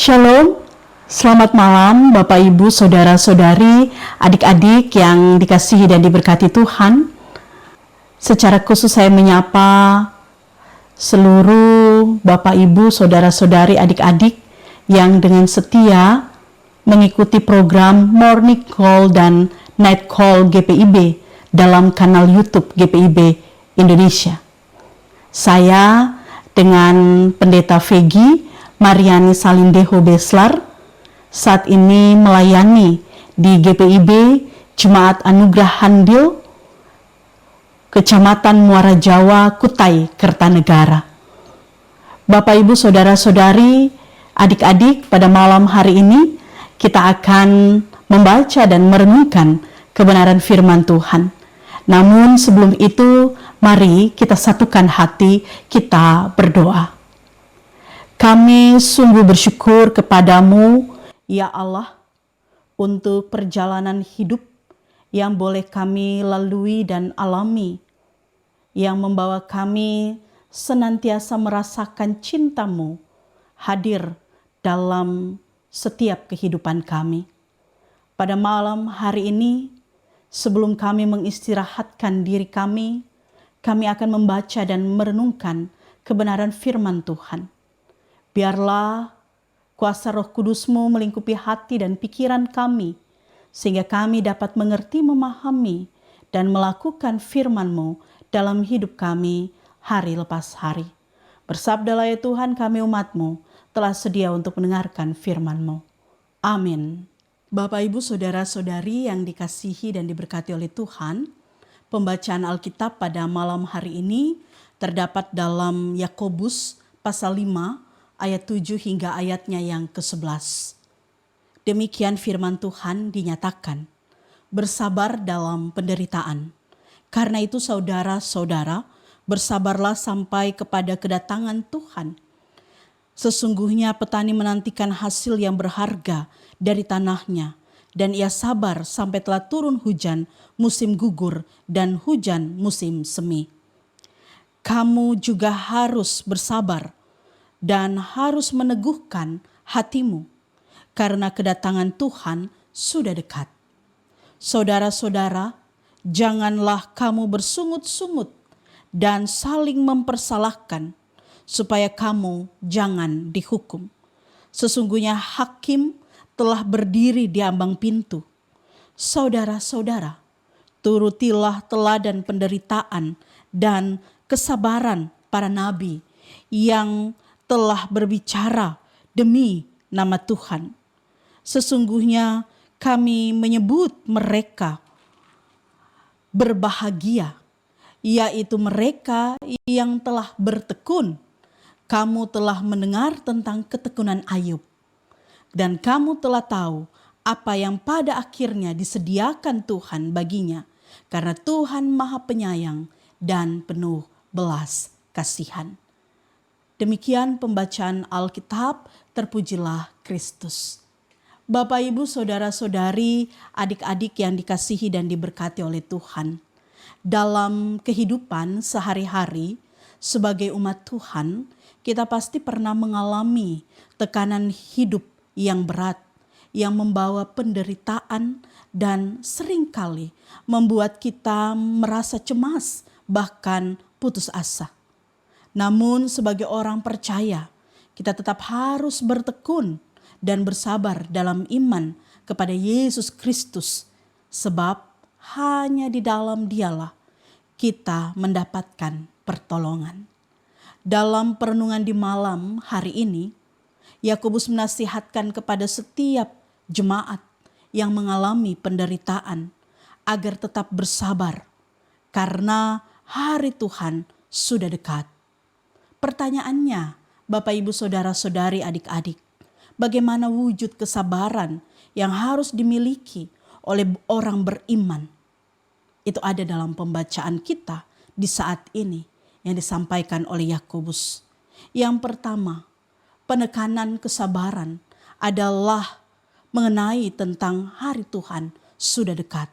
Shalom, selamat malam Bapak Ibu, Saudara-saudari, adik-adik yang dikasihi dan diberkati Tuhan. Secara khusus saya menyapa seluruh Bapak Ibu, Saudara-saudari, adik-adik yang dengan setia mengikuti program Morning Call dan Night Call GPIB dalam kanal YouTube GPIB Indonesia. Saya dengan Pendeta Vegi Mariani Salindeho Beslar saat ini melayani di GPIB Jemaat Anugerah Handil, Kecamatan Muara Jawa, Kutai, Kertanegara. Bapak Ibu Saudara-saudari, adik-adik, pada malam hari ini kita akan membaca dan merenungkan kebenaran firman Tuhan. Namun sebelum itu, mari kita satukan hati, kita berdoa. Kami sungguh bersyukur kepadamu, ya Allah, untuk perjalanan hidup yang boleh kami lalui dan alami, yang membawa kami senantiasa merasakan cintamu hadir dalam setiap kehidupan kami. Pada malam hari ini, sebelum kami mengistirahatkan diri kami akan membaca dan merenungkan kebenaran firman Tuhan. Biarlah kuasa Roh Kudus-Mu melingkupi hati dan pikiran kami, sehingga kami dapat mengerti, memahami, dan melakukan firman-Mu dalam hidup kami hari lepas hari. Bersabdalah ya Tuhan, kami umat-Mu telah sedia untuk mendengarkan firman-Mu. Amin. Bapak, Ibu, Saudara-saudari yang dikasihi dan diberkati oleh Tuhan, pembacaan Alkitab pada malam hari ini terdapat dalam Yakobus pasal 5, ayat 7 hingga ayatnya yang ke-11. Demikian firman Tuhan dinyatakan, bersabar dalam penderitaan. Karena itu saudara-saudara, bersabarlah sampai kepada kedatangan Tuhan. Sesungguhnya petani menantikan hasil yang berharga dari tanahnya, dan ia sabar sampai telah turun hujan musim gugur dan hujan musim semi. Kamu juga harus bersabar dan harus meneguhkan hatimu, karena kedatangan Tuhan sudah dekat. Saudara-saudara, janganlah kamu bersungut-sungut dan saling mempersalahkan, supaya kamu jangan dihukum. Sesungguhnya hakim telah berdiri di ambang pintu. Saudara-saudara, turutilah teladan penderitaan dan kesabaran para nabi yang telah berbicara demi nama Tuhan. Sesungguhnya kami menyebut mereka berbahagia, yaitu mereka yang telah bertekun. Kamu telah mendengar tentang ketekunan Ayub, dan kamu telah tahu apa yang pada akhirnya disediakan Tuhan baginya, karena Tuhan Maha Penyayang dan penuh belas kasihan. Demikian pembacaan Alkitab, terpujilah Kristus. Bapak, Ibu, Saudara-saudari, adik-adik yang dikasihi dan diberkati oleh Tuhan. Dalam kehidupan sehari-hari sebagai umat Tuhan, kita pasti pernah mengalami tekanan hidup yang berat, yang membawa penderitaan dan seringkali membuat kita merasa cemas, bahkan putus asa. Namun sebagai orang percaya, kita tetap harus bertekun dan bersabar dalam iman kepada Yesus Kristus. Sebab hanya di dalam Dialah kita mendapatkan pertolongan. Dalam perenungan di malam hari ini, Yakobus menasihatkan kepada setiap jemaat yang mengalami penderitaan agar tetap bersabar, karena hari Tuhan sudah dekat. Pertanyaannya, Bapak, Ibu, Saudara-saudari, adik-adik, bagaimana wujud kesabaran yang harus dimiliki oleh orang beriman? Itu ada dalam pembacaan kita di saat ini yang disampaikan oleh Yakobus. Yang pertama, penekanan kesabaran adalah mengenai tentang hari Tuhan sudah dekat.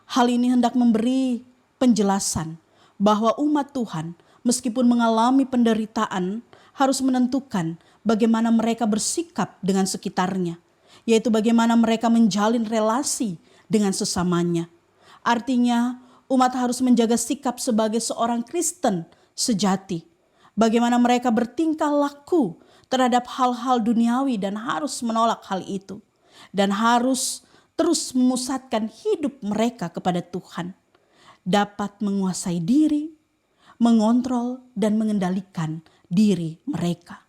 Hal ini hendak memberi penjelasan bahwa umat Tuhan meskipun mengalami penderitaan harus menentukan bagaimana mereka bersikap dengan sekitarnya, yaitu bagaimana mereka menjalin relasi dengan sesamanya. Artinya, umat harus menjaga sikap sebagai seorang Kristen sejati. Bagaimana mereka bertingkah laku terhadap hal-hal duniawi dan harus menolak hal itu. Dan harus terus memusatkan hidup mereka kepada Tuhan. Dapat menguasai diri, mengontrol dan mengendalikan diri mereka.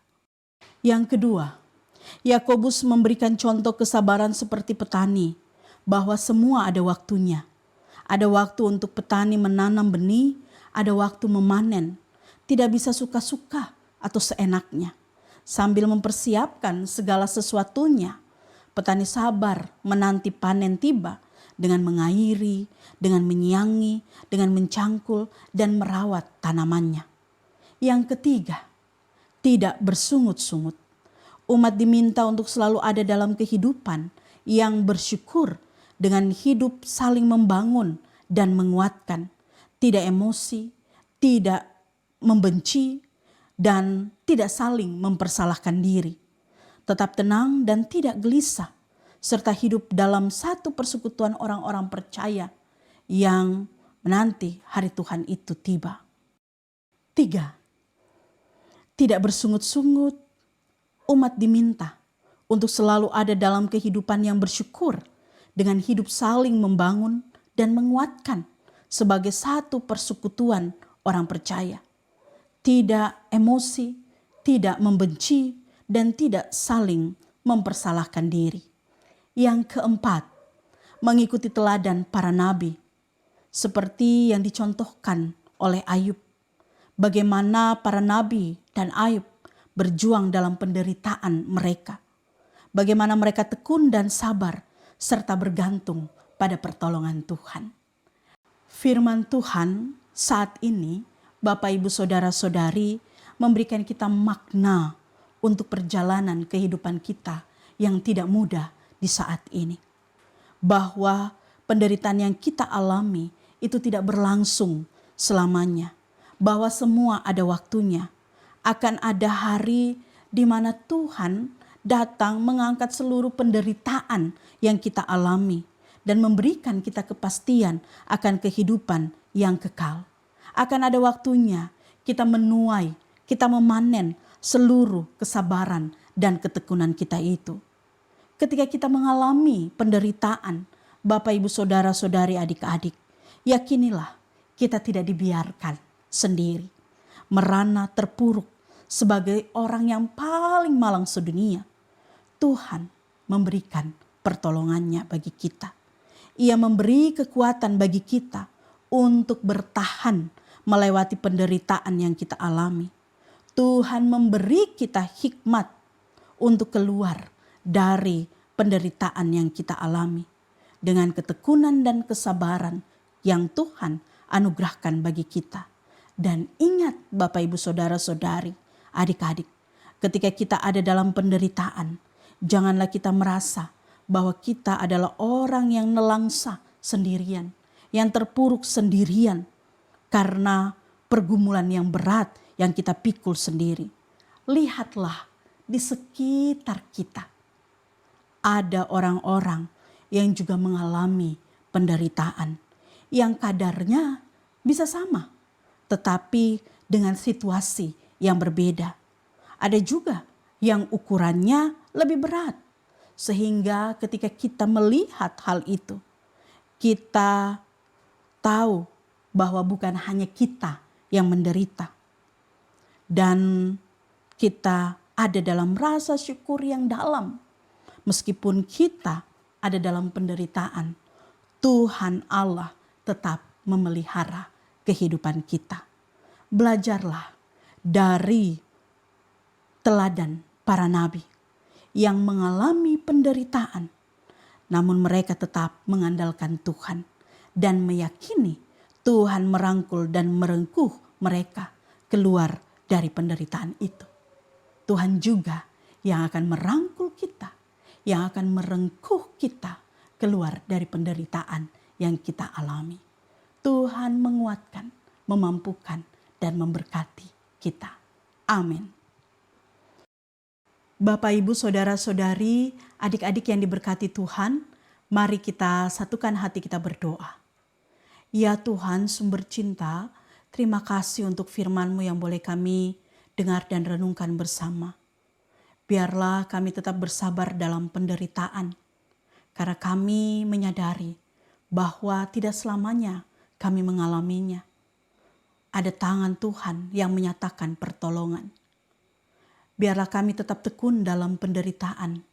Yang kedua, Yakobus memberikan contoh kesabaran seperti petani, bahwa semua ada waktunya. Ada waktu untuk petani menanam benih, ada waktu memanen. Tidak bisa suka-suka atau seenaknya. Sambil mempersiapkan segala sesuatunya, petani sabar menanti panen tiba dengan mengairi, dengan menyiangi, dengan mencangkul dan merawat tanamannya. Yang ketiga, tidak bersungut-sungut. Umat diminta untuk selalu ada dalam kehidupan yang bersyukur dengan hidup saling membangun dan menguatkan. Tidak emosi, tidak membenci, dan tidak saling mempersalahkan diri. Tetap tenang dan tidak gelisah, serta hidup dalam satu persekutuan orang-orang percaya yang menanti hari Tuhan itu tiba. 3. Tidak bersungut-sungut. Umat diminta untuk selalu ada dalam kehidupan yang bersyukur dengan hidup saling membangun dan menguatkan sebagai satu persekutuan orang percaya. Tidak emosi, tidak membenci, dan tidak saling mempersalahkan diri. Yang keempat, mengikuti teladan para nabi, seperti yang dicontohkan oleh Ayub. Bagaimana para nabi dan Ayub berjuang dalam penderitaan mereka. Bagaimana mereka tekun dan sabar, serta bergantung pada pertolongan Tuhan. Firman Tuhan saat ini, Bapak Ibu Saudara-saudari, memberikan kita makna untuk perjalanan kehidupan kita yang tidak mudah di saat ini. Bahwa penderitaan yang kita alami itu tidak berlangsung selamanya. Bahwa semua ada waktunya. Akan ada hari di mana Tuhan datang mengangkat seluruh penderitaan yang kita alami dan memberikan kita kepastian akan kehidupan yang kekal. Akan ada waktunya kita menuai, kita memanen seluruh kesabaran dan ketekunan kita itu. Ketika kita mengalami penderitaan, Bapak Ibu Saudara-saudari adik-adik, yakinilah kita tidak dibiarkan sendiri. Merana terpuruk sebagai orang yang paling malang sedunia. Tuhan memberikan pertolongannya bagi kita. Ia memberi kekuatan bagi kita untuk bertahan melewati penderitaan yang kita alami. Tuhan memberi kita hikmat untuk keluar dari penderitaan yang kita alami. Dengan ketekunan dan kesabaran yang Tuhan anugerahkan bagi kita. Dan ingat Bapak Ibu Saudara-saudari, adik-adik, ketika kita ada dalam penderitaan, janganlah kita merasa bahwa kita adalah orang yang nelangsa sendirian, yang terpuruk sendirian, karena pergumulan yang berat yang kita pikul sendiri. Lihatlah di sekitar kita. Ada orang-orang yang juga mengalami penderitaan. Yang kadarnya bisa sama. Tetapi dengan situasi yang berbeda. Ada juga yang ukurannya lebih berat. Sehingga ketika kita melihat hal itu, kita tahu bahwa bukan hanya kita yang menderita. Dan kita ada dalam rasa syukur yang dalam. Meskipun kita ada dalam penderitaan, Tuhan Allah tetap memelihara kehidupan kita. Belajarlah dari teladan para nabi yang mengalami penderitaan, namun mereka tetap mengandalkan Tuhan dan meyakini Tuhan merangkul dan merengkuh mereka keluar dari penderitaan itu. Tuhan juga yang akan merangkul kita, yang akan merengkuh kita keluar dari penderitaan yang kita alami. Tuhan menguatkan, memampukan, dan memberkati kita. Amin. Bapak, Ibu, Saudara-saudari, adik-adik yang diberkati Tuhan, mari kita satukan hati kita berdoa. Ya Tuhan, sumber cinta, terima kasih untuk firman-Mu yang boleh kami dengar dan renungkan bersama. Biarlah kami tetap bersabar dalam penderitaan, karena kami menyadari bahwa tidak selamanya kami mengalaminya. Ada tangan Tuhan yang menyatakan pertolongan. Biarlah kami tetap tekun dalam penderitaan,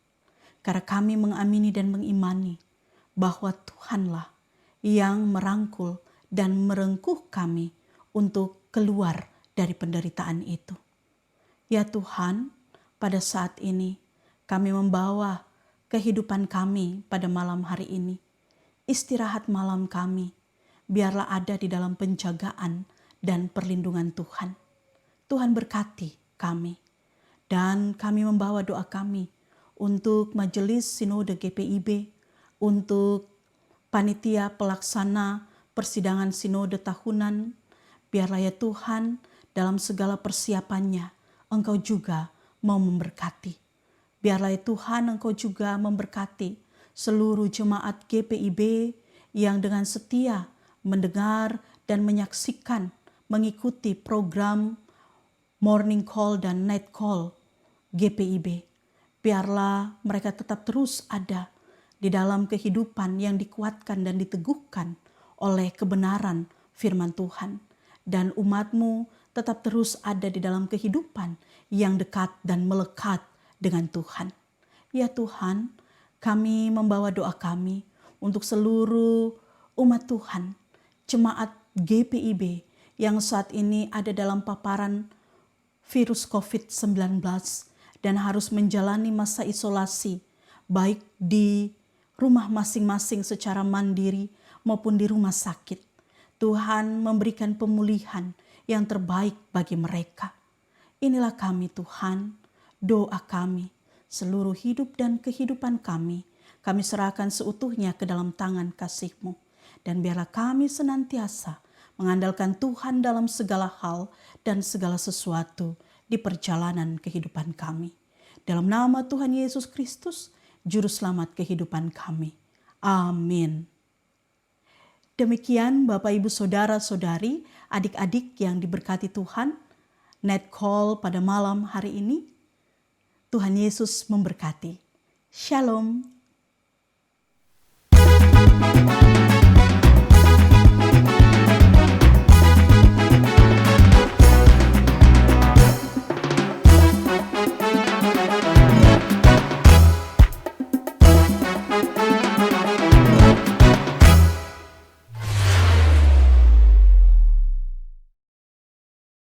karena kami mengamini dan mengimani bahwa Tuhanlah yang merangkul dan merengkuh kami untuk keluar dari penderitaan itu. Ya Tuhan, pada saat ini kami membawa kehidupan kami pada malam hari ini. Istirahat malam kami, biarlah ada di dalam penjagaan dan perlindungan Tuhan. Tuhan berkati kami. Dan kami membawa doa kami untuk Majelis Sinode GPIB, untuk panitia pelaksana persidangan Sinode tahunan. Biarlah ya Tuhan, dalam segala persiapannya, Engkau juga mau memberkati. Biarlah ya Tuhan, Engkau juga memberkati seluruh jemaat GPIB yang dengan setia mendengar dan menyaksikan, mengikuti program Morning Call dan Night Call GPIB. Biarlah mereka tetap terus ada di dalam kehidupan yang dikuatkan dan diteguhkan oleh kebenaran firman Tuhan. Dan umat-Mu tetap terus ada di dalam kehidupan yang dekat dan melekat dengan Tuhan. Ya Tuhan, kami membawa doa kami untuk seluruh umat Tuhan, jemaat GPIB yang saat ini ada dalam paparan virus COVID-19 dan harus menjalani masa isolasi baik di rumah masing-masing secara mandiri maupun di rumah sakit. Tuhan memberikan pemulihan yang terbaik bagi mereka. Inilah kami Tuhan, doa kami, seluruh hidup dan kehidupan kami serahkan seutuhnya ke dalam tangan kasih-Mu. Dan biarlah kami senantiasa mengandalkan Tuhan dalam segala hal dan segala sesuatu di perjalanan kehidupan kami. Dalam nama Tuhan Yesus Kristus, Juru Selamat kehidupan kami. Amin. Demikian Bapak, Ibu, Saudara-saudari, adik-adik yang diberkati Tuhan, Night Call pada malam hari ini. Tuhan Yesus memberkati. Shalom.